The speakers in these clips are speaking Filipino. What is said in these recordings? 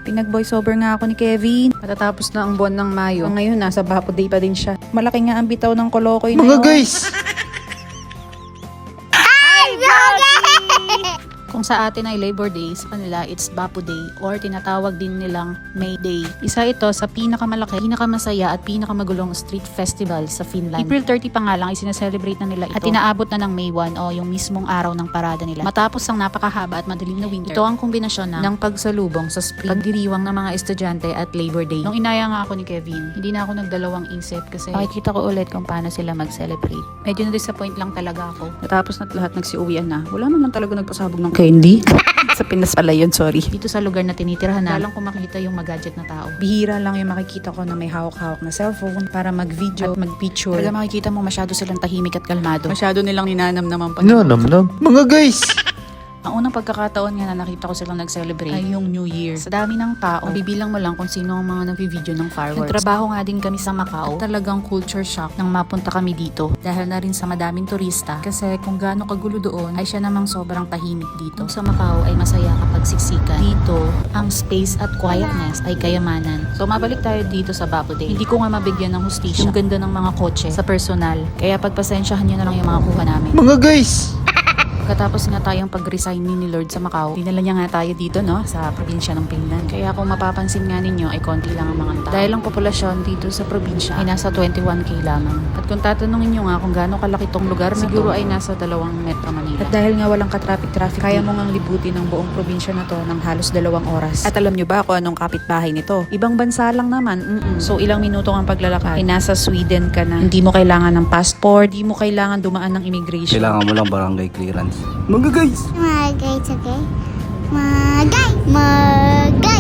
Pinag-voiceover nga ako ni Kevin. Matatapos na ang buwan ng Mayo. Ngayon, nasa Bapo Day pa din siya. Malaki nga ang bitaw ng Kolokoy na Mga yun. guys! Kung sa atin ay Labor Day, sa kanila it's Bapo Day or tinatawag din nilang May Day. Isa ito sa pinakamalaki, pinakamasaya at pinakamagulong street festival sa Finland. April 30 pa nga lang ay sineselebrate na nila ito at inaabot na ng May 1 o yung mismong araw ng parada nila. Matapos ang napakahaba at madilim na winter, ito ang kombinasyon ng pagsalubong sa spring, pagdiriwang ng mga estudyante at Labor Day. Nung inaya nga ako ni Kevin, hindi na ako nagdalawang isip kasi makikita ko ulit kung paano sila mag-celebrate. Medyo na-disappoint lang talaga ako. Natapos na lahat, nagsiuwian na. Wala naman talaga nagpasabog ng candy. Sa Pinas pala yun, sorry. Dito sa lugar na tinitirahan na, lang kung makita yung mag-gadget na tao. Bihira lang yung makikita ko na may hawak-hawak na cellphone para mag-video at mag-picture. Talaga makikita mo masyado silang tahimik at kalmado. Masyado nilang ninanam naman pa. Nanamnam. Mga guys! Ang unang pagkakataon nga na nakita ko silang nag-celebrate ay yung New Year. Sa dami ng tao, mabibilang mo lang kung sino ang mga nag-video ng fireworks. Nagtrabaho nga din kami sa Macau at talagang culture shock nang mapunta kami dito. Dahil na rin sa madaming turista kasi kung gaano kagulo doon ay siya namang sobrang tahimik dito. Sa Macau ay masaya kapag siksikan. Dito, ang space at quietness ay kayamanan. So mabalik tayo dito sa Bapo Day. Hindi ko nga mabigyan ng hustisya yung ganda ng mga kotse sa personal. Kaya pagpasensyahan nyo na lang yung mga kuha namin. Mga guys! Pagkatapos nga tayong pag-resign ni Lord sa Macau, dinala niya nga tayo dito, no, sa probinsya ng Finland. Kaya kung mapapansin nga ninyo ay konti lang ang mga tao. Dahil ang populasyon dito sa probinsya ay nasa 21k lamang. At kung tatanungin nyo nga kung gaano kalaki tong lugar na siguro ay nasa 2 Metro Manila. At dahil nga walang ka-traffic, kaya mo ngang libutin ang buong probinsya na to ng halos 2 oras. At alam nyo ba kung anong kapitbahay nito? Ibang bansa lang naman. So ilang minuto ang paglalakad ay nasa Sweden ka na. Hindi mo kailangan ng passport, hindi mo kailangan dumaan ng immigration. Kailangan mo lang barangay clearance. Mga guys! Magay, okay? Magay!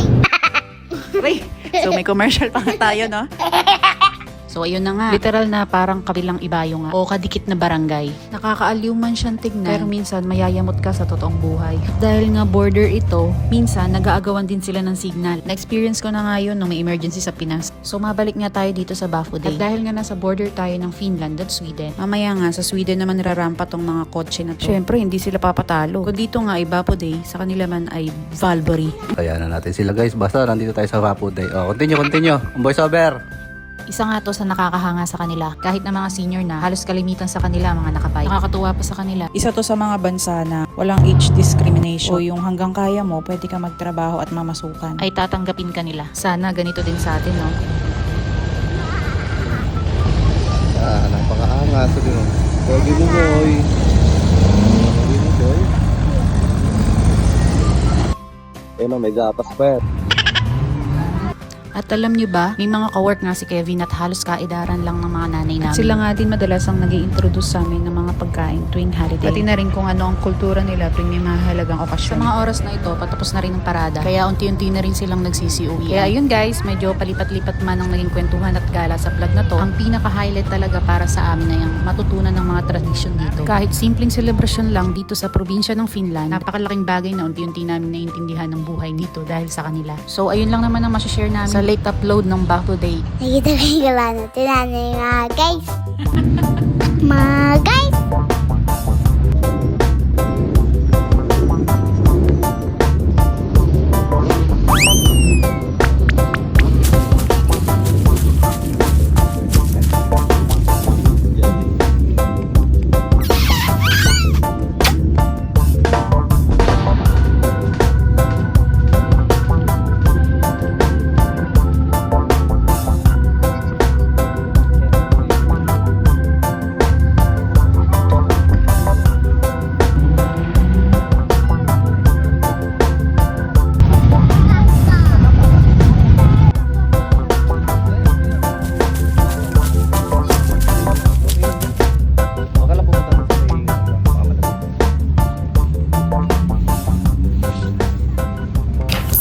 So may commercial pa nga tayo, no? So ayun na nga, literal na parang kabilang ibayo nga o kadikit na barangay. Nakakaaliw man siyang tignan pero minsan mayayamot ka sa totoong buhay. At dahil nga border ito, minsan nag-aagawan din sila ng signal. Na-experience ko na nga yun nung may emergency sa Pinas. So mabalik nga tayo dito sa Bapo Day. At dahil nga nasa border tayo ng Finland at Sweden, mamaya nga sa Sweden naman nirarampa tong mga kotse na to. Syempre hindi sila papatalo. Kung dito nga ay Bapo Day, sa kanila man ay Valborg. Kaya na natin sila guys. Basta nandito tayo sa Bapo Day. Oh, continue. Ang voiceover. Isa nga to sa nakakahanga sa kanila. Kahit na mga senior na, halos kalimitan sa kanila mga nakapay. Nakakatuwa pa sa kanila. Isa to sa mga bansa na walang age discrimination. O yung hanggang kaya mo, pwede ka magtrabaho at mamasukan. Ay tatanggapin ka nila. Sana ganito din sa atin, no? Napakaangas. Pogi mo boy. Pogi mo boy. Ayun o, may gapas pa yan. At alam nyo ba, may mga kawork nga si Kevin at halos kaedaran lang ng mga nanay namin. At sila nga din madalas ang nag-i-introduce sa amin ng mga pagkain tuwing holiday. Pati na rin kung ano ang kultura nila tuwing may mahalagang okasyon. Sa mga oras na ito, patapos na rin ang parada. Kaya unti-unti na rin silang nagsisiuwi. Kaya yun guys, medyo palipat-lipat man ang naging kwentuhan at gala sa vlog na to. Ang pinaka-highlight talaga para sa amin ay ang matutunan ng mga tradisyon dito. Kahit simpleng celebration lang dito sa probinsya ng Finland, napakalaking bagay na unti-unti namin naiintindihan ng buhay dito dahil sa kanila. So ayun lang naman ang masashare namin sa late upload ng Bapo Day. Nakita ko yung gawa natin. Ano yung mga guys? Mga guys!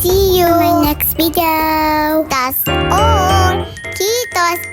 See you in my next video. That's all. Kitos.